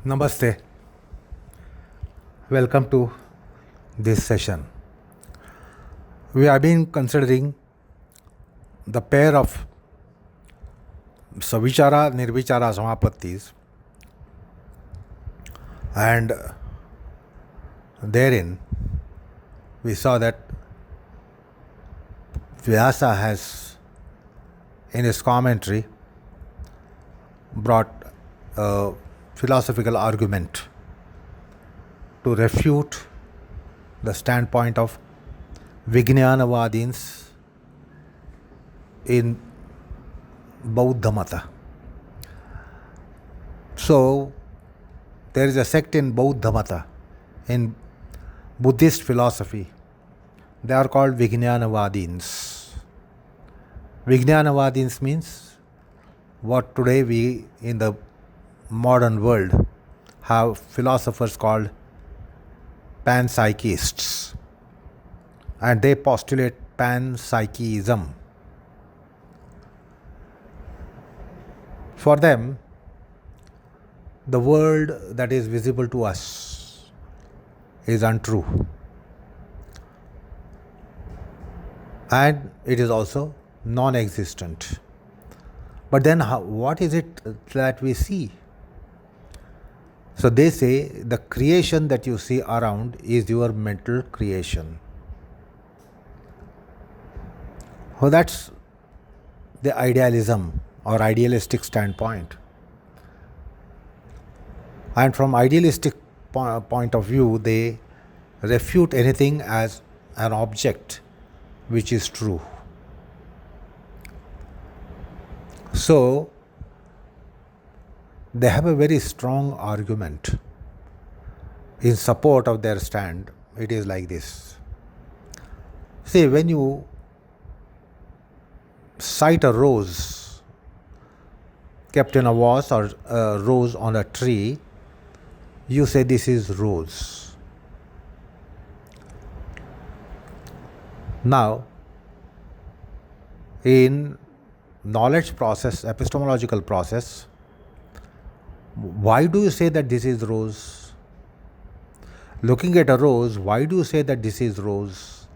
Namaste. Welcome to this session. We have been considering the pair of Savichara-nirvichara Samapattis, and therein we saw that Vyasa has, in his commentary, brought a philosophical argument to refute the standpoint of vijnanavadins in Bauddha Mata. So, there is a sect in Bauddha Mata, in Buddhist philosophy. They are called vijnanavadins. Vijnanavadins means what today we in the modern world have philosophers called psychists, and they postulate panpsychism. For them, the world that is visible to us is untrue, and it is also non-existent. But then what is it that we see? So they say the creation that you see around is your mental creation. So that's the idealism or idealistic standpoint. And from idealistic point of view, they refute anything as an object which is true. So they have a very strong argument in support of their stand. It is like this. See, when you sight a rose kept in a vase or a rose on a tree, you say this is rose. Now, in knowledge process, epistemological process, why do you say that this is rose? Looking at a rose, why do you say that this is rose?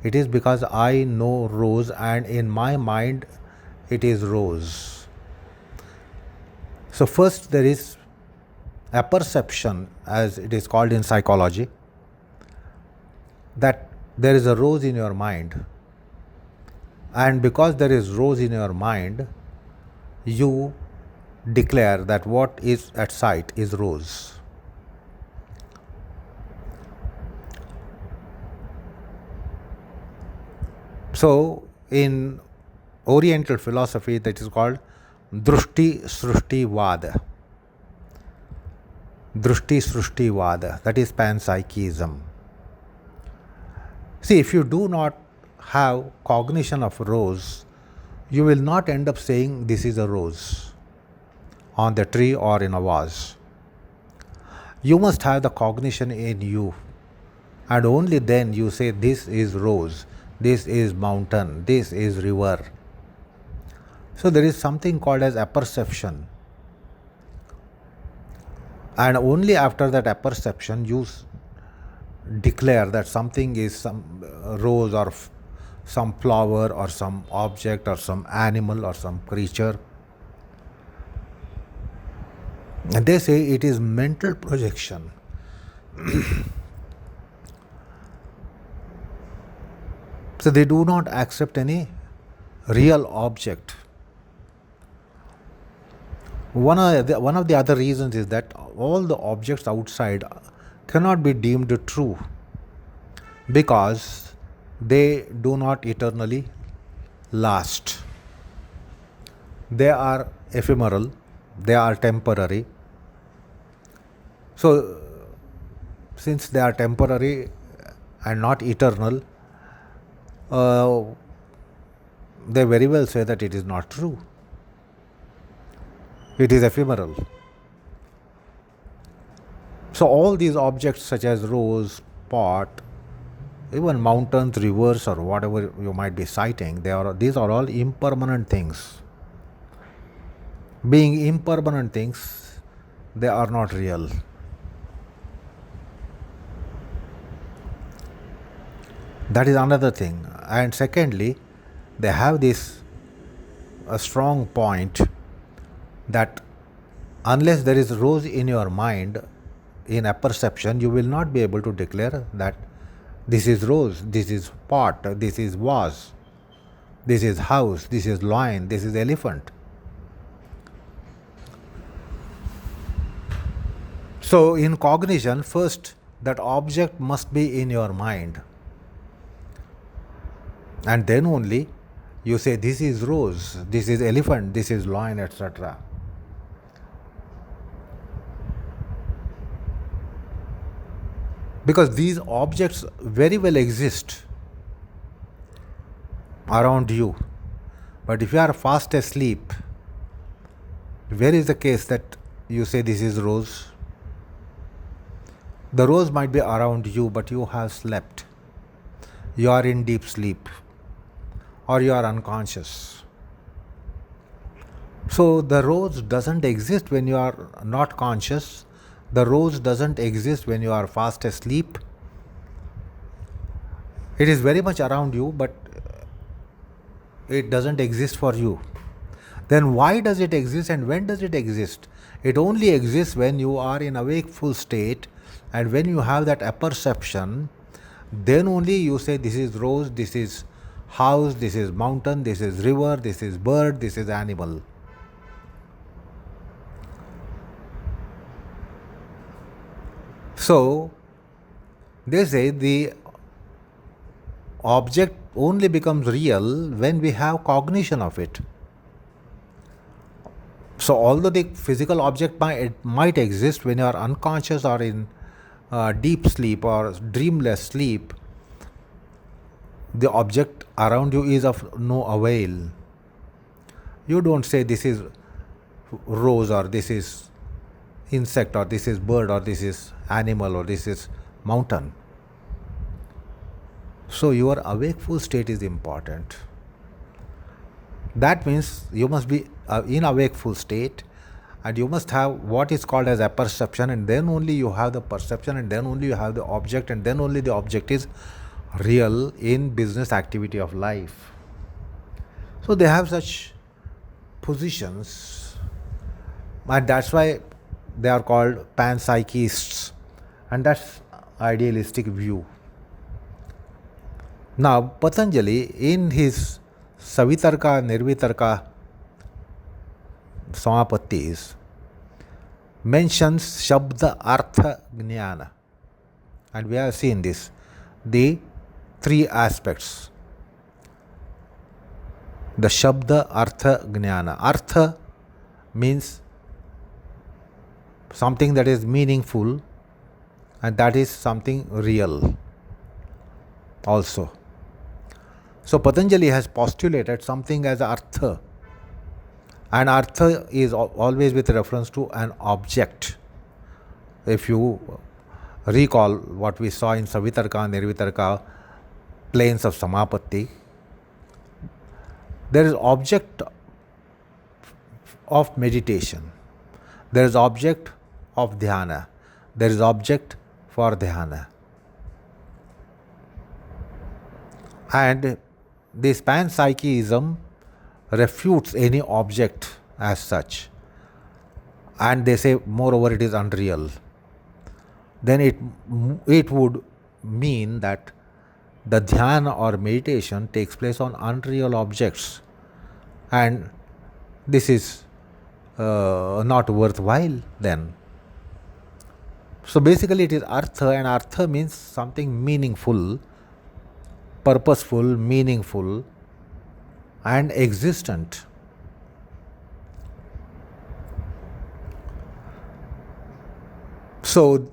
It is because I know rose, and in my mind it is rose. So first there is apperception, as it is called in psychology, that there is a rose in your mind, and because there is rose in your mind, you declare that what is at sight is rose. So in Oriental philosophy, that is called Drushti Srushti Vada. Drushti Srushti Vada, that is panpsychism. See, if you do not have cognition of rose, you will not end up saying this is a rose on the tree or in a vase. You must have the cognition in you, and only then you say this is rose, this is mountain, this is river. So there is something called as apperception, and only after that apperception you declare that something is some rose or some flower or some object or some animal or some creature. And they say it is mental projection. So they do not accept any real object. One of the other reasons is that all the objects outside cannot be deemed true because they do not eternally last. They are ephemeral, they are temporary. So, since they are temporary and not eternal, they very well say that it is not true. It is ephemeral. So all these objects such as rose, pot, even mountains, rivers, or whatever you might be citing, these are all impermanent things. Being impermanent things, they are not real. That is another thing. And secondly, they have this a strong point that unless there is rose in your mind, in apperception, you will not be able to declare that this is rose, this is pot, this is vase, this is house, this is lion, this is elephant. So in cognition, first that object must be in your mind, and then only you say this is rose, this is elephant, this is lion, etc. Because these objects very well exist around you. But if you are fast asleep, where is the case that you say this is rose? The rose might be around you, but you have slept. You are in deep sleep, or you are unconscious. So the rose doesn't exist when you are not conscious. The rose doesn't exist when you are fast asleep. It is very much around you, but it doesn't exist for you. Then why does it exist and when does it exist? It only exists when you are in a wakeful state, and when you have that apperception, then only you say this is rose, this is house, this is mountain, this is river, this is bird, this is animal. So they say the object only becomes real when we have cognition of it. So although the physical object might exist when you are unconscious or in deep sleep or dreamless sleep, the object around you is of no avail. You don't say this is rose, or this is insect, or this is bird, or this is animal, or this is mountain. So your awakeful state is important. That means you must be in a wakeful state, and you must have what is called as apperception, and then only you have the perception, and then only you have the object, and then only the object is real in business activity of life. So they have such positions, and that's why they are called panpsychists, and that's idealistic view. Now Patanjali in his Savichara-nirvichara Samapattis mentions shabda, artha, jnana, and we have seen this, the three aspects: the shabda, artha, jnana. Artha means something that is meaningful, and that is something real also. So Patanjali has postulated something as Artha, and Artha is always with reference to an object. If you recall what we saw in Savichara-nirvichara planes of Samapatti, there is object of meditation, there is object of dhyana, there is object for dhyana. And this panpsychism refutes any object as such, and they say moreover it is unreal. Then it would mean that the dhyana or meditation takes place on unreal objects, and this is not worthwhile then. So basically it is Artha, and Artha means something meaningful, purposeful, meaningful, and existent. So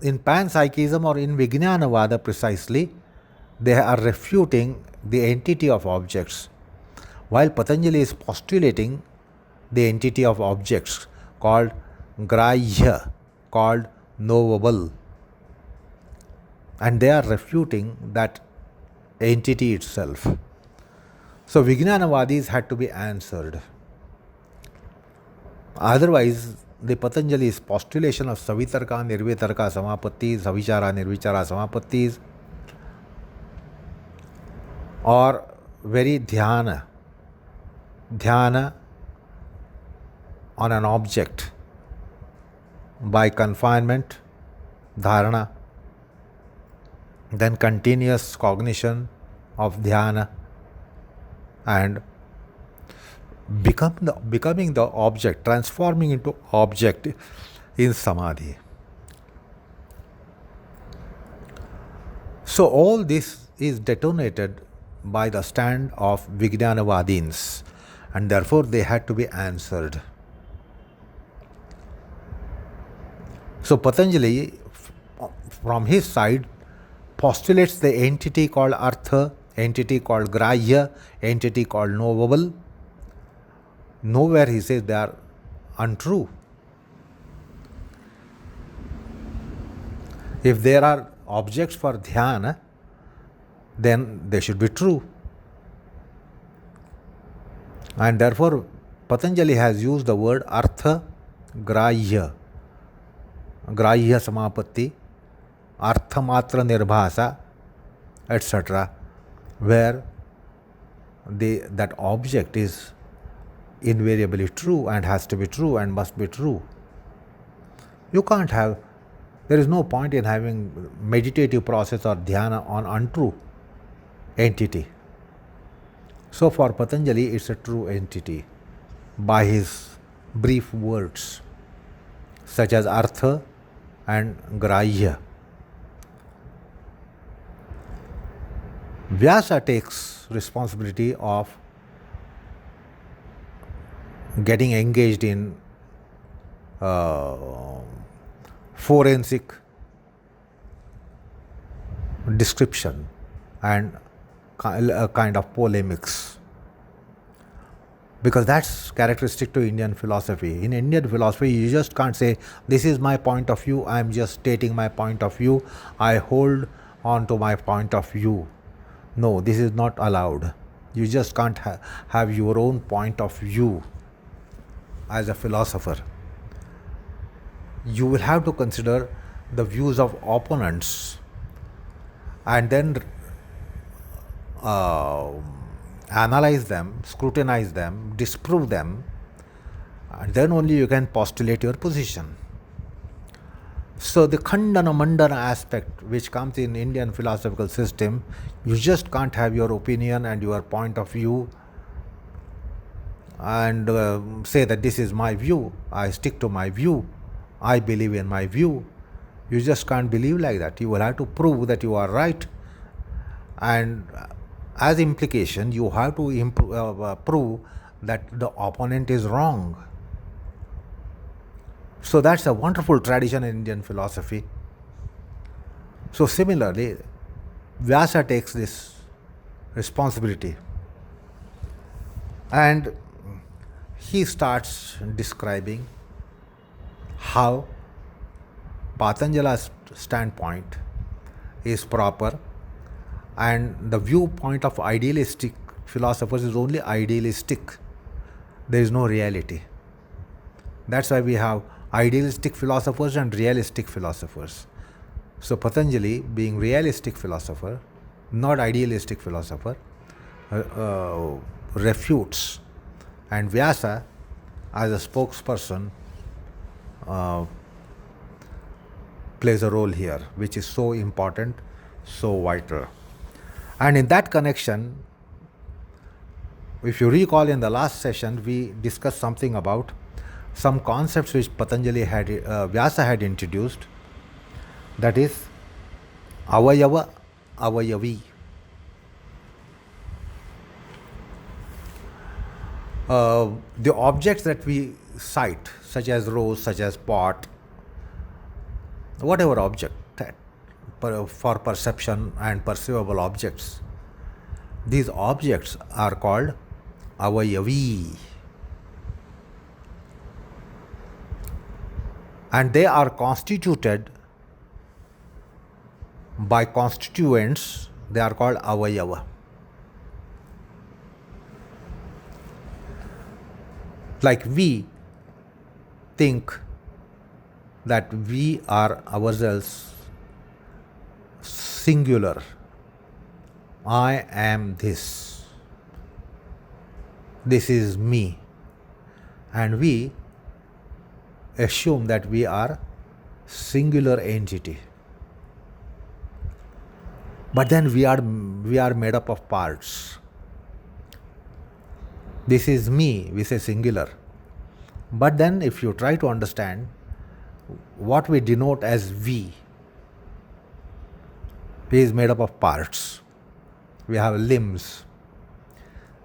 in panpsychism or in Vijnanavada precisely, they are refuting the entity of objects, while Patanjali is postulating the entity of objects called grahya, called knowable, and they are refuting that entity itself. So Vijnanavadis had to be answered. Otherwise, the Patanjali's postulation of Savitarka-nirvitarka Samapattis, Savichara-nirvichara Samapattis, or very dhyana on an object by confinement, dharana, then continuous cognition of dhyana, and becoming the object, transforming into object in samadhi. So all this is detonated by the stand of Vijnanavadins, and therefore they had to be answered. So Patanjali, from his side, postulates the entity called Artha, entity called Grahya, entity called knowable. Nowhere he says they are untrue. If there are objects for dhyana, then they should be true. And therefore Patanjali has used the word Artha, Grahya, Grahya Samapatti, Artha Matra Nirbhasa, etc., where that object is invariably true and has to be true and must be true. You can't have, there is no point in having meditative process or dhyana on untrue entity. So for Patanjali, it's a true entity by his brief words such as Artha and Grahya. Vyasa takes responsibility of getting engaged in forensic description and a kind of polemics, because that's characteristic to Indian philosophy. In Indian philosophy, you just can't say, this is my point of view, I am just stating my point of view, I hold on to my point of view. No, this is not allowed. You just can't have your own point of view as a philosopher. You will have to consider the views of opponents and then analyze them, scrutinize them, disprove them, and then only you can postulate your position. So the Khandana Mandana aspect which comes in Indian philosophical system, you just can't have your opinion and your point of view and say that this is my view, I stick to my view, I believe in my view. You just can't believe like that. You will have to prove that you are right, and as implication you have to prove that the opponent is wrong. So that's a wonderful tradition in Indian philosophy. So similarly, Vyasa takes this responsibility and he starts describing how Patanjala's standpoint is proper, and the viewpoint of idealistic philosophers is only idealistic. There is no reality. That's why we have idealistic philosophers and realistic philosophers. So Patanjali, being realistic philosopher, not idealistic philosopher, refutes, and Vyasa, as a spokesperson, plays a role here, which is so important, so vital. And in that connection, if you recall, in the last session we discussed something about some concepts which Vyasa had introduced, that is Avayava, Avayavi. The objects that we cite, such as rose, such as pot, whatever object for perception and perceivable objects, these objects are called Avayavi. And they are constituted by constituents, they are called Avayava. Like we think that we are ourselves singular. I am this. This is me. And we assume that we are singular entity. But then we are made up of parts. This is me, we say singular. But then if you try to understand what we denote as we is made up of parts. We have limbs,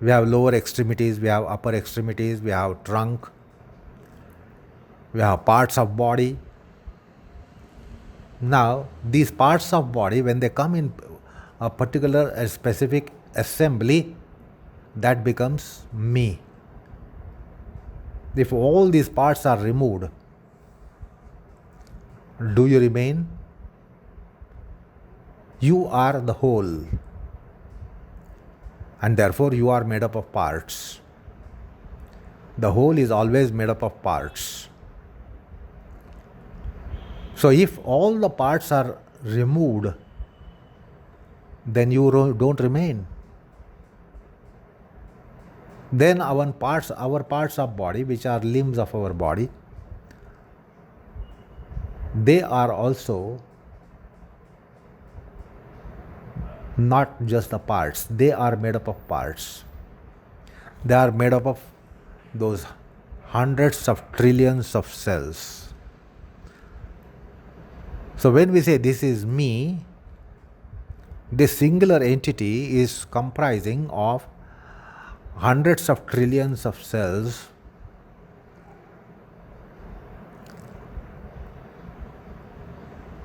we have lower extremities, we have upper extremities, we have trunk, we have parts of body. Now, these parts of body, when they come in a particular, a specific assembly, that becomes me. If all these parts are removed, do you remain? You are the whole, and therefore you are made up of parts. The whole is always made up of parts. So if all the parts are removed, then you don't remain. Then our parts of body, which are limbs of our body, they are also not just the parts, they are made up of parts. They are made up of those hundreds of trillions of cells. So when we say this is me, this singular entity is comprising of hundreds of trillions of cells.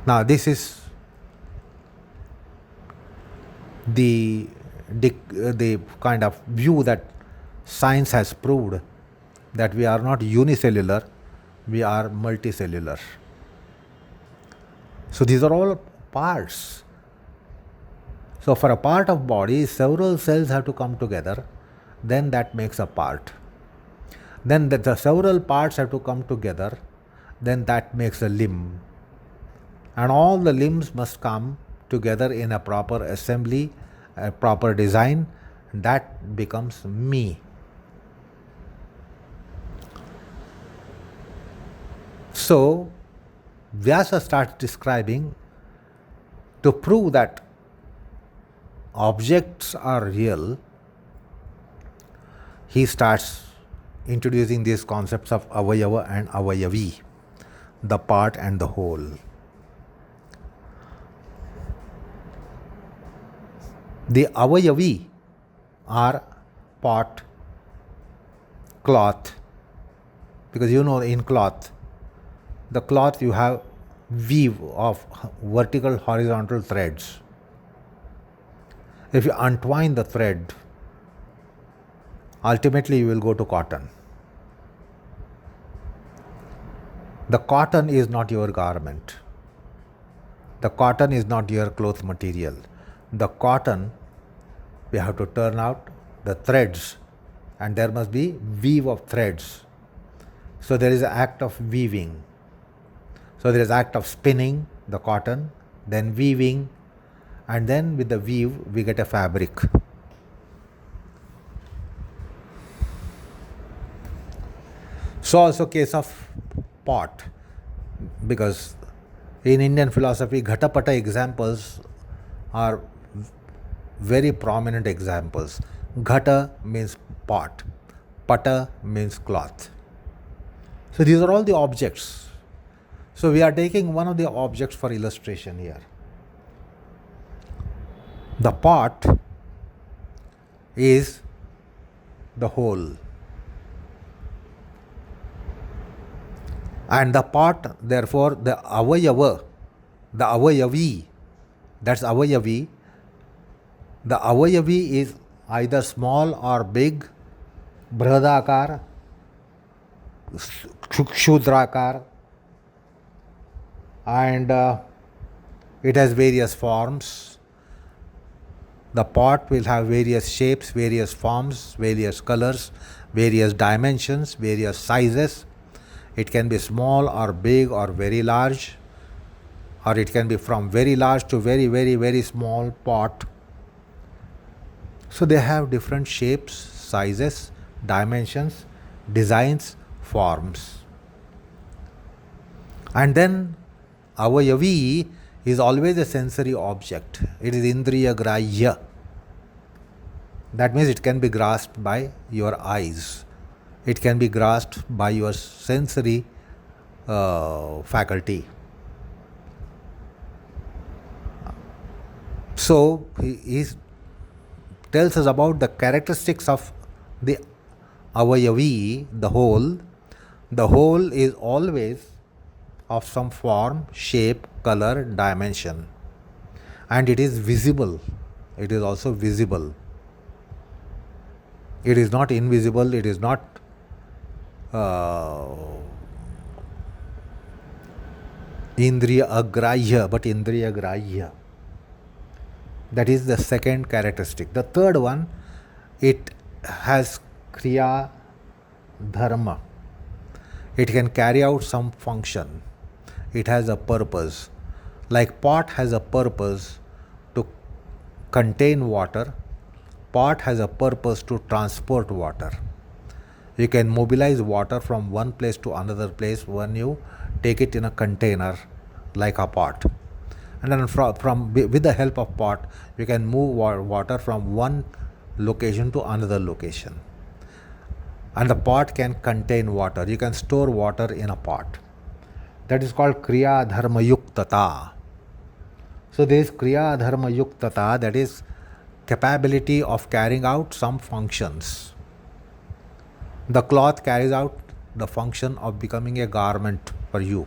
Now this is the kind of view that science has proved, that we are not unicellular, we are multicellular. So these are all parts. So for a part of body, several cells have to come together, then that makes a part. Then the several parts have to come together, then that makes a limb. And all the limbs must come together in a proper assembly, a proper design, that becomes me. So Vyasa starts describing, to prove that objects are real, he starts introducing these concepts of Avayava and Avayavi, the part and the whole. The Avayavi are pot, cloth, because in cloth, the cloth you have weave of vertical, horizontal threads. If you untwine the thread, ultimately you will go to cotton. The cotton is not your garment. The cotton is not your cloth material. The cotton, we have to turn out the threads, and there must be weave of threads. So there is an act of weaving. So there is act of spinning the cotton, then weaving, and then with the weave we get a fabric. So also case of pot, because in Indian philosophy, ghata-pata examples are very prominent examples. Ghata means pot, pata means cloth. So these are all the objects. So we are taking one of the objects for illustration here. The pot is the whole. And the pot, therefore, the Avayava, the Avayavi, that's Avayavi. The Avayavi is either small or big, Brihadakar, Kshudrakar, and it has various forms. The pot will have various shapes, various forms, various colors, various dimensions, various sizes. It can be small or big or very large, or it can be from very large to very, very, very small pot. So they have different shapes, sizes, dimensions, designs, forms. And then Avayavi is always a sensory object. It is indriya grahya. That means it can be grasped by your eyes. It can be grasped by your sensory faculty. So he tells us about the characteristics of the Avayavi, the whole. The whole is always of some form, shape, color, dimension. And it is visible. It is also visible. It is not invisible. It is not indriya agrahya, but indriya grahya. That is the second characteristic. The third one, it has kriya dharma. It can carry out some function. It has a purpose. Like pot has a purpose to contain water, pot has a purpose to transport water. You can mobilize water from one place to another place when you take it in a container like a pot. And then with the help of pot, you can move water from one location to another location. And the pot can contain water. You can store water in a pot. That is called kriya dharma yuktata. So there is kriya dharma yuktata, that is capability of carrying out some functions. The cloth carries out the function of becoming a garment for you.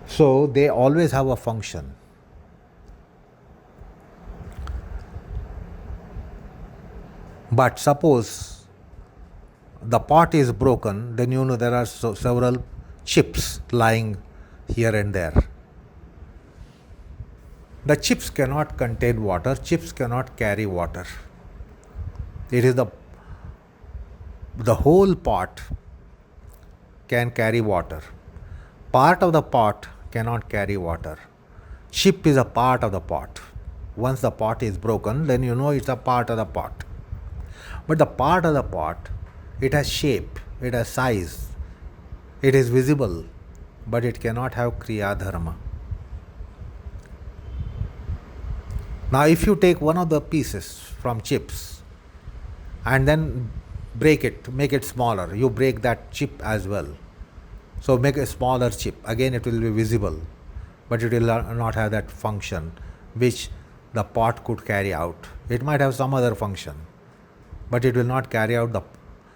So they always have a function. But suppose the pot is broken, then you know there are several chips lying here and there. The chips cannot contain water, chips cannot carry water. It is the whole pot can carry water. Part of the pot cannot carry water. Chip is a part of the pot. Once the pot is broken, then you know it's a part of the pot. But the part of the pot, it has shape, it has size, it is visible, but it cannot have kriya dharma. Now if you take one of the pieces from chips and then break it, make it smaller, you break that chip as well. So make a smaller chip, again it will be visible, but it will not have that function which the pot could carry out. It might have some other function, but it will not carry out the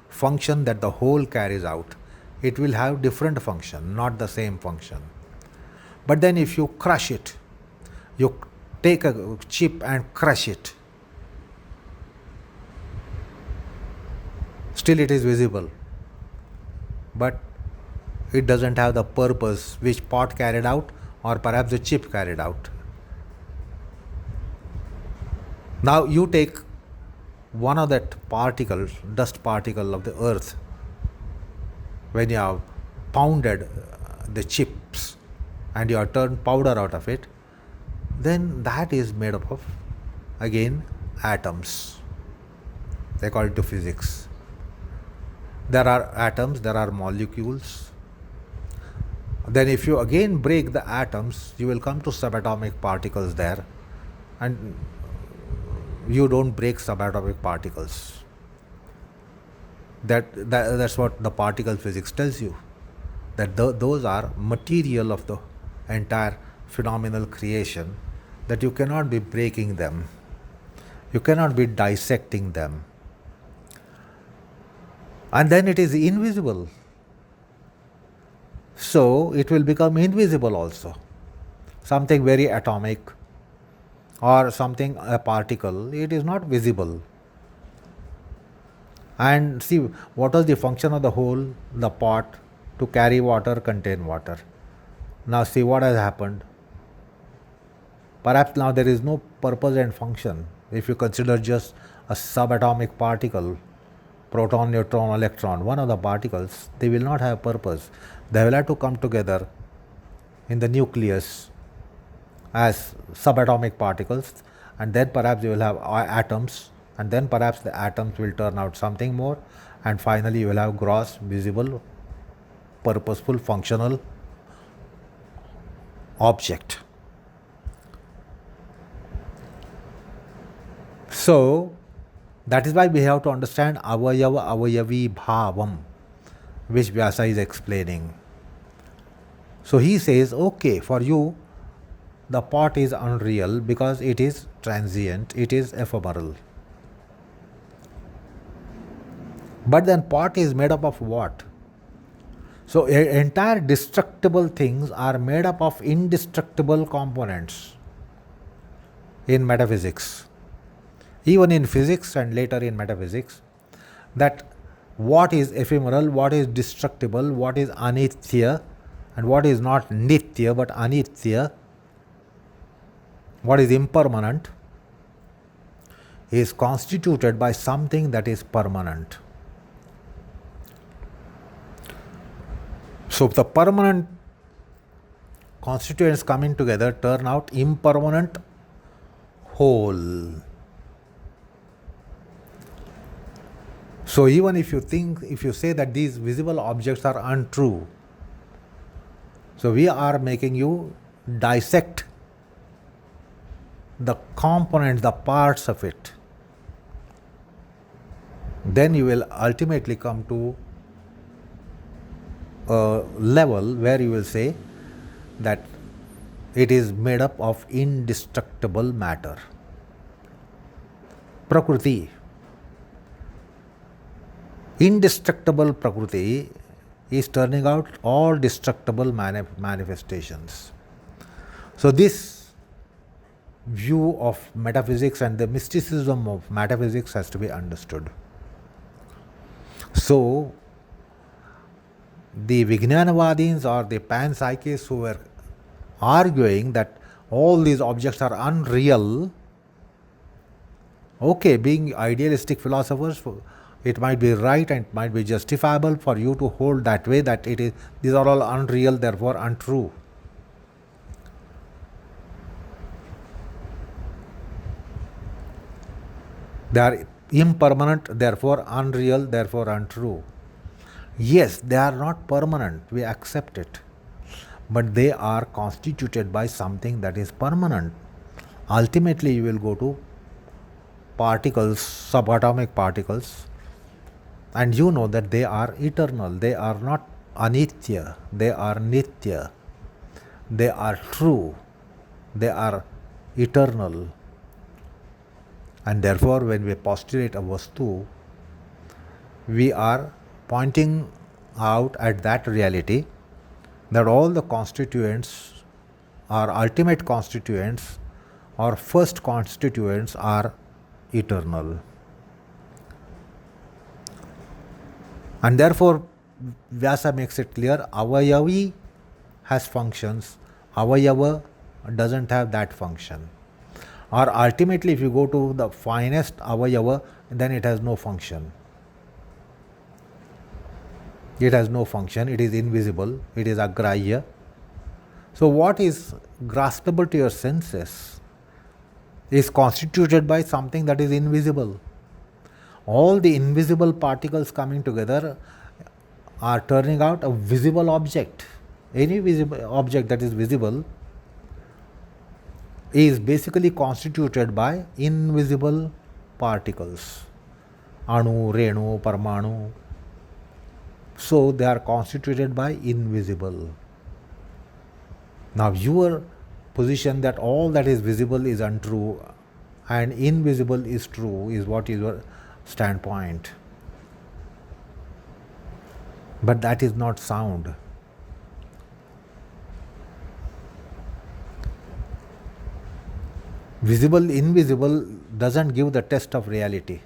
function that the whole carries out. It will have different function, not the same function. But then if you crush it, you take a chip and crush it, still it is visible, but it doesn't have the purpose which pot carried out or perhaps the chip carried out. Now you take one of that particle, dust particle of the earth, when you have pounded the chips and you have turned powder out of it, then that is made up of, again, atoms. They call it to physics. There are atoms, there are molecules. Then if you again break the atoms, you will come to subatomic particles there, and you don't break subatomic particles. That's what the particle physics tells you, that those are material of the entire phenomenal creation, that you cannot be breaking them, you cannot be dissecting them. And then it is invisible. So it will become invisible also. Something very atomic or something, a particle, it is not visible. And see, what was the function of the whole, the pot? To carry water, contain water. Now see what has happened. Perhaps now there is no purpose and function if you consider just a subatomic particle proton, neutron, electron, one of the particles, they will not have purpose. They will have to come together in the nucleus as subatomic particles, and then perhaps you will have atoms, and then perhaps the atoms will turn out something more, and finally you will have gross, visible, purposeful, functional object. So that is why we have to understand Avayava Avayavi Bhavam, which Vyasa is explaining. So he says, okay, for you the pot is unreal because it is transient, it is ephemeral. But then pot is made up of what? So entire destructible things are made up of indestructible components in metaphysics. Even in physics and later in metaphysics, that what is ephemeral, what is destructible, what is anitya, and what is not nitya but anitya, what is impermanent, is constituted by something that is permanent. So the permanent constituents coming together turn out impermanent whole. So even if you say that these visible objects are untrue, so we are making you dissect the components, the parts of it. Then you will ultimately come to a level where you will say that it is made up of indestructible matter. Prakriti. Indestructible Prakriti is turning out all destructible manifestations. So this view of metaphysics and the mysticism of metaphysics has to be understood. So the Vijnanavadins or the pan-psychists who were arguing that all these objects are unreal, okay, being idealistic philosophers, it might be right and it might be justifiable for you to hold that way, that it is, these are all unreal, therefore untrue. They are impermanent, therefore unreal, therefore untrue. Yes, they are not permanent, we accept it, but they are constituted by something that is permanent. Ultimately you will go to particles, subatomic particles, and you know that they are eternal, they are not anitya, they are nitya, they are true, they are eternal. And therefore when we postulate a vastu, we are pointing out at that reality that all the constituents or ultimate constituents or first constituents are eternal. And therefore Vyasa makes it clear, Avayavi has functions, Avayava doesn't have that function. Or ultimately if you go to the finest Avayava, then it has no function. It has no function, it is invisible, it is agrahya. So what is graspable to your senses is constituted by something that is invisible. All the invisible particles coming together are turning out a visible object. Any visible object that is visible is basically constituted by invisible particles. Anu, Renu, Parmanu. So they are constituted by invisible. Now your position that all that is visible is untrue and invisible is true is what is your standpoint. But that is not sound. Visible, invisible doesn't give the test of reality.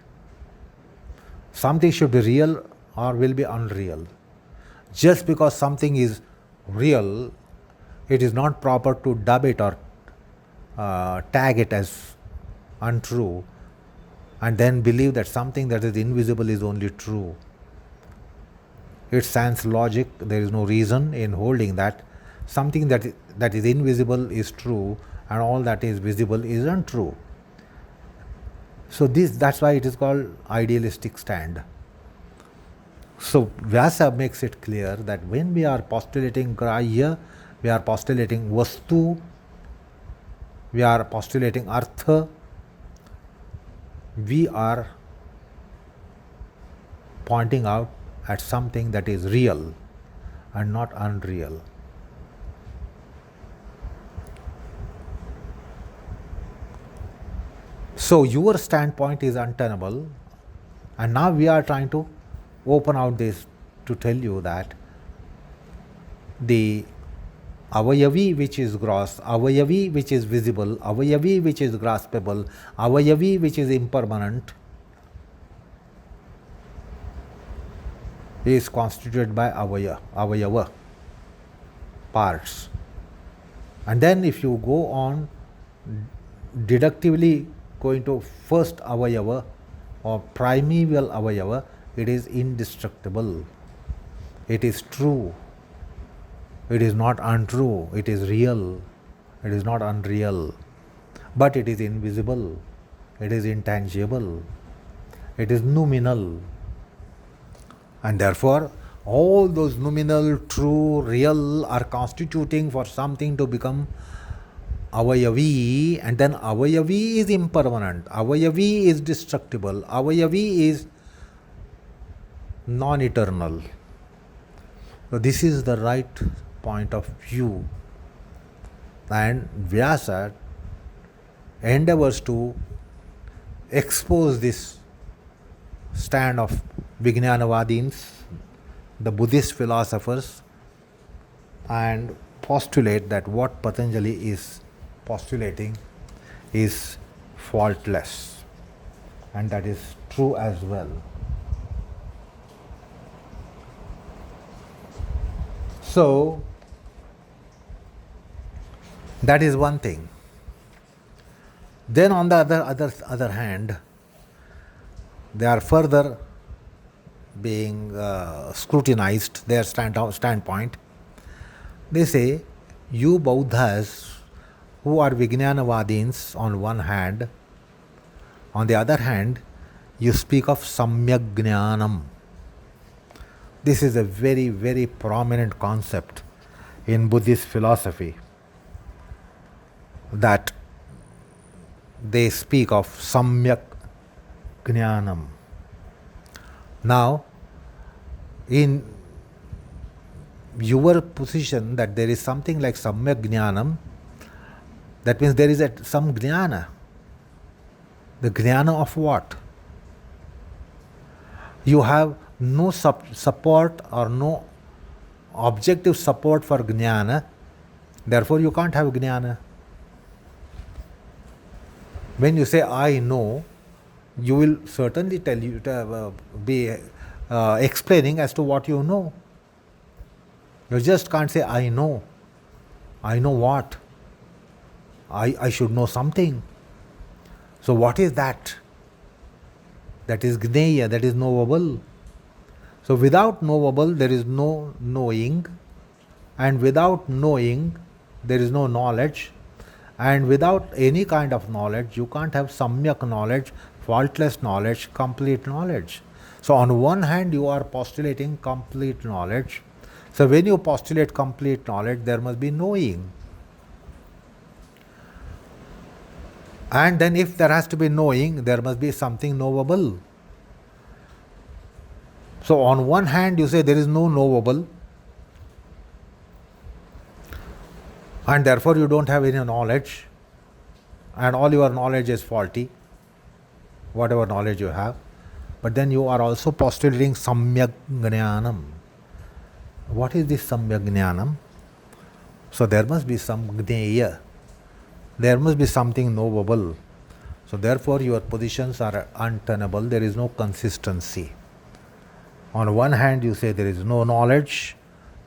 Something should be real or will be unreal. Just because something is real, it is not proper to dub it or tag it as untrue and then believe that something that is invisible is only true. It's sans logic. There is no reason in holding that something that is invisible is true and all that is visible isn't true. So that's why it is called idealistic stand. So Vyasa makes it clear that when we are postulating grahya, we are postulating vastu, we are postulating artha, we are pointing out at something that is real and not unreal. So your standpoint is untenable, and now we are trying to open out this to tell you that the Avayavi which is gross, Avayavi which is visible, Avayavi which is graspable, Avayavi which is impermanent is constituted by Avayava, parts. And then if you go on deductively going to first Avayava or primeval Avayava, it is indestructible. It is true. It is not untrue. It is real. It is not unreal. But it is invisible. It is intangible. It is noumenal. And therefore, all those noumenal, true, real are constituting for something to become Avayavi, and then Avayavi is impermanent. Avayavi is destructible. Avayavi is non-eternal. So this is the right point of view. And Vyasa endeavors to expose this stand of Vijnanavadins, the Buddhist philosophers, and postulate that what Patanjali is postulating is faultless, and that is true as well. So that is one thing. Then on the other hand, they are further being scrutinized, their standpoint. They say, you Buddhas who are Vijnanavadins on one hand, on the other hand, you speak of samyak jnanam. This is a very, very prominent concept in Buddhist philosophy, that they speak of samyak jnanam. Now, in your position that there is something like samyak jnanam, that means there is some jnana. The jnana of what? You have no support or no objective support for jnana, therefore you can't have jnana. When you say I know, you will certainly be explaining as to what you know. You just can't say I know. I know what? I should know something. So what is that? That is gneya, that is knowable. So without knowable there is no knowing, and without knowing there is no knowledge, and without any kind of knowledge you can't have samyak knowledge, faultless knowledge, complete knowledge. So on one hand you are postulating complete knowledge. So when you postulate complete knowledge, there must be knowing. And then if there has to be knowing, there must be something knowable. So on one hand you say there is no knowable, and therefore you don't have any knowledge, and all your knowledge is faulty, whatever knowledge you have. But then you are also postulating samyak jnanam. What is this samyak jnanam? So there must be some gneya. There must be something knowable. So therefore your positions are untenable. There is no consistency. On one hand you say there is no knowledge,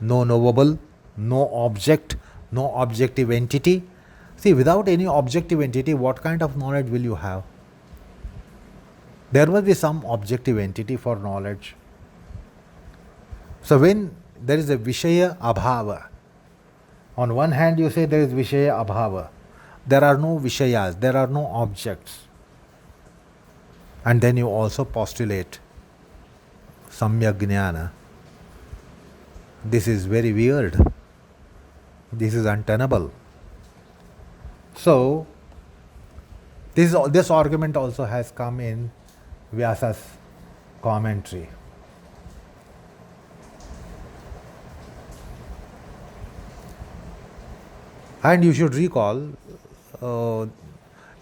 no knowable, no object, no objective entity. See, without any objective entity, what kind of knowledge will you have? There must be some objective entity for knowledge. So when there is a Vishaya Abhava, on one hand you say there is Vishaya Abhava, there are no Vishayas, there are no objects. And then you also postulate Samyak Jnana. This is very weird. This is untenable. So, this argument also has come in Vyasa's commentary. And you should recall,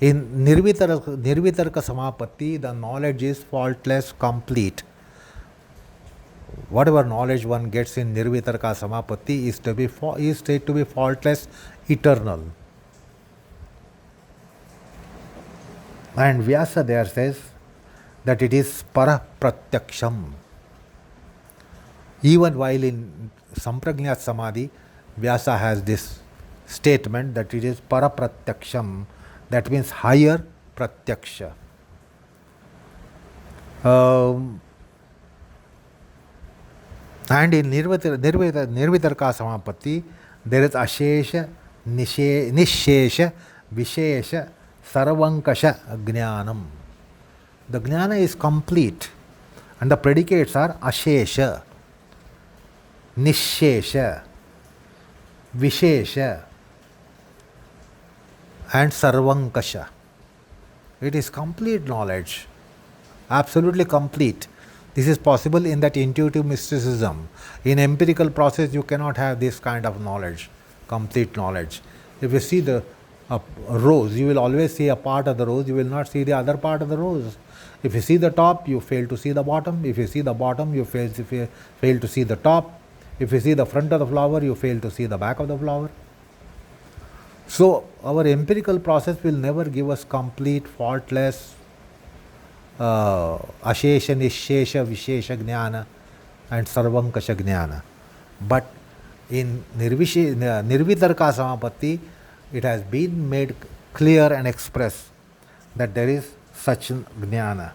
in Nirvitarka Samapatti, the knowledge is faultless, complete. Whatever knowledge one gets in Nirvitarka Samapatti is said to be faultless, eternal. And Vyasa there says that it is para-pratyaksham. Even while in Samprajñat Samadhi, Vyasa has this statement that it is para-pratyaksham, that means higher pratyaksha. And in Nirvitarka Samapatti, there is Ashesha, Nishesha, Vishesha, Sarvankasha Jnanam. The Jnana is complete and the predicates are Ashesha, Nishesha, Vishesha and Sarvankasha. It is complete knowledge, absolutely complete. This is possible in that intuitive mysticism. In empirical process, you cannot have this kind of knowledge, complete knowledge. If you see the rose, you will always see a part of the rose, you will not see the other part of the rose. If you see the top, you fail to see the bottom. If you see the bottom, you fail to see the top. If you see the front of the flower, you fail to see the back of the flower. So, our empirical process will never give us complete, faultless, Ashesha, Nishesha, Vishesha Jnana and Sarvankasha Jnana. But in Nirvitarka Samapatti, it has been made clear and express that there is such Jnana.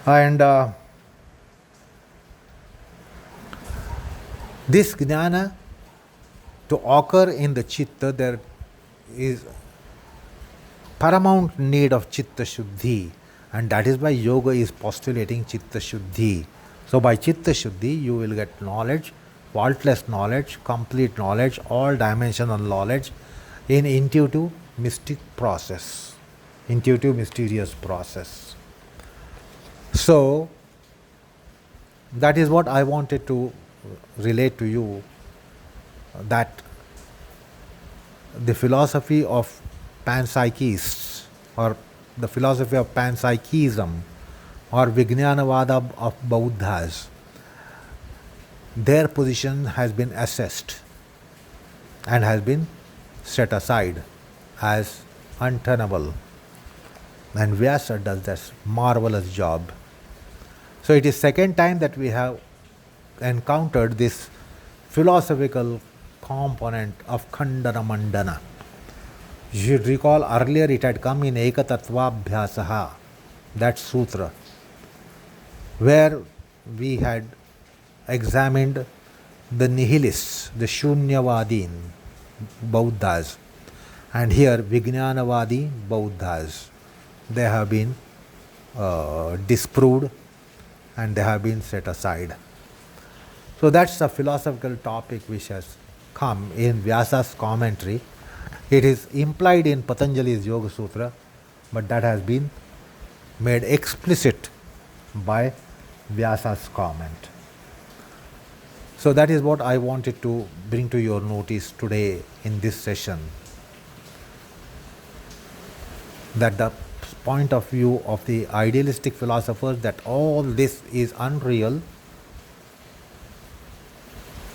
And this Jnana, to occur in the Chitta, there is paramount need of Chitta Shuddhi, and that is why yoga is postulating Chitta Shuddhi. So by Chitta Shuddhi you will get knowledge, faultless knowledge, complete knowledge, all dimensional knowledge in intuitive mystic process, intuitive mysterious process. So that is what I wanted to relate to you, that the philosophy of panpsychists or the philosophy of panpsychism or Vijnanavada of Buddhas, their position has been assessed and has been set aside as untenable. And Vyasa does this marvelous job. So it is second time that we have encountered this philosophical component of Khandana Mandana. You should recall earlier it had come in Ekatatvabhyasaha, that sutra, where we had examined the nihilists, the Shunyavadin Buddhas, and here Vijnanavadi Buddhas. They have been disproved and they have been set aside. So that's a philosophical topic which has come in Vyasa's commentary. It is implied in Patanjali's Yoga Sutra, but that has been made explicit by Vyasa's comment. So that is what I wanted to bring to your notice today in this session, that the point of view of the idealistic philosophers that all this is unreal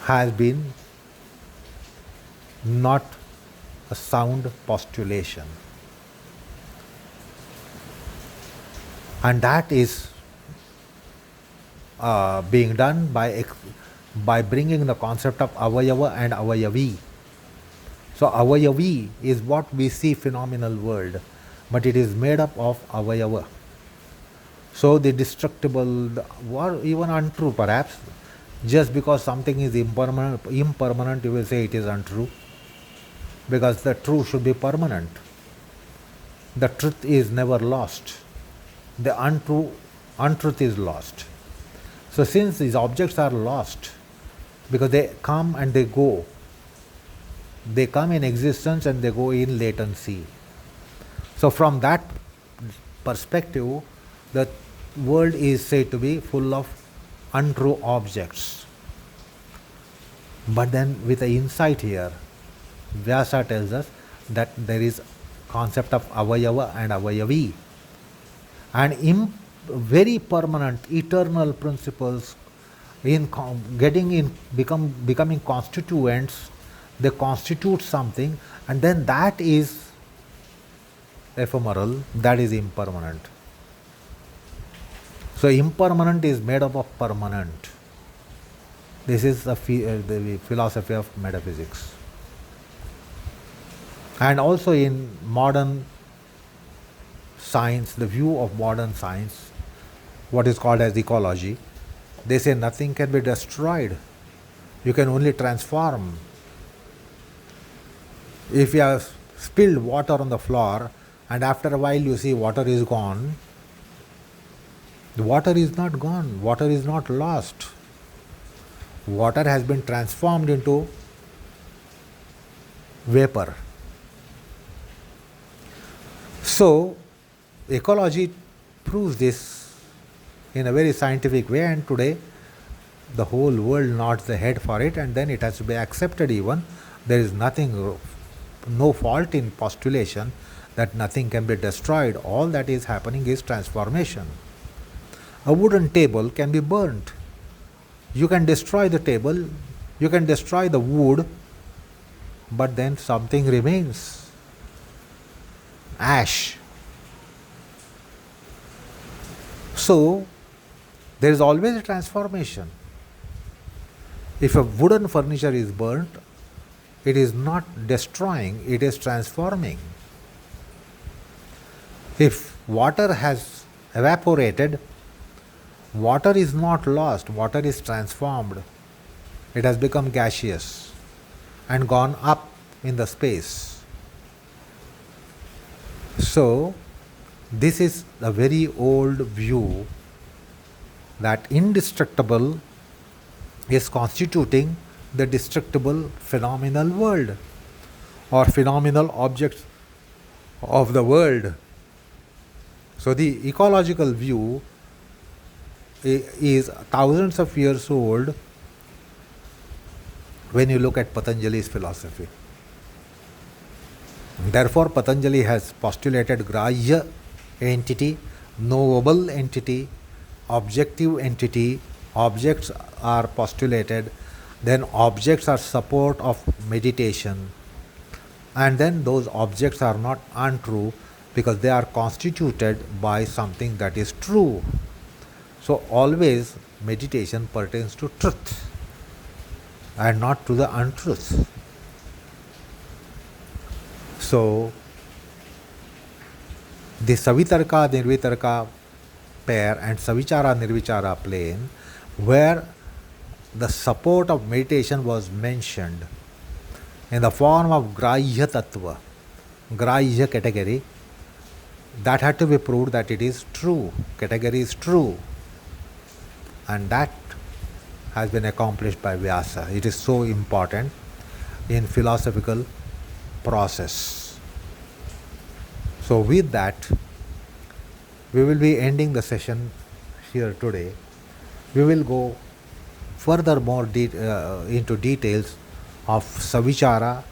has been not a sound postulation. And that is being done by bringing the concept of Avayava and Avayavi. So Avayavi is what we see phenomenal world. but it is made up of avayava. So the destructible, or even untrue perhaps, just because something is impermanent, you will say it is untrue, because the true should be permanent. The truth is never lost. The untruth is lost. So since these objects are lost, because they come and they go, they come in existence and they go in latency. So from that perspective, the world is said to be full of untrue objects. But then with the insight here, Vyasa tells us that there is concept of Avayava and Avayavi, and very permanent, eternal principles becoming constituents. They constitute something, and then that is ephemeral, that is impermanent. So impermanent is made up of permanent. This is the philosophy of metaphysics. And also in modern science, the view of modern science, what is called as ecology, they say nothing can be destroyed. You can only transform. If you have spilled water on the floor and after a while you see water is gone, the water is not gone, water is not lost. Water has been transformed into vapor. So, ecology proves this in a very scientific way, and today the whole world nods the head for it, and then it has to be accepted even. There is nothing, no fault in postulation that nothing can be destroyed. All that is happening is transformation. A wooden table can be burnt. You can destroy the table, you can destroy the wood, but then something remains. Ash. So, there is always a transformation. If a wooden furniture is burnt, it is not destroying, it is transforming. If water has evaporated, water is not lost, water is transformed. It has become gaseous and gone up in the space. So, this is a very old view that indestructible is constituting the destructible phenomenal world or phenomenal objects of the world. So, the ecological view is thousands of years old when you look at Patanjali's philosophy. Therefore, Patanjali has postulated grahya entity, knowable entity, objective entity. Objects are postulated, then objects are support of meditation, and then those objects are not untrue because they are constituted by something that is true. So, always meditation pertains to truth and not to the untruth. So, the Savitarka-nirvitarka pair and Savichara-nirvichara plane, where the support of meditation was mentioned in the form of grahya tattva, grahya category, that had to be proved that it is true, category is true, and that has been accomplished by Vyasa. It is so important in philosophical process. So with that, we will be ending the session here today. We will go furthermore into details of Savichara,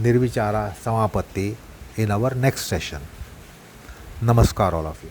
Nirvichara, Samapatti in our next session. Namaskar all of you.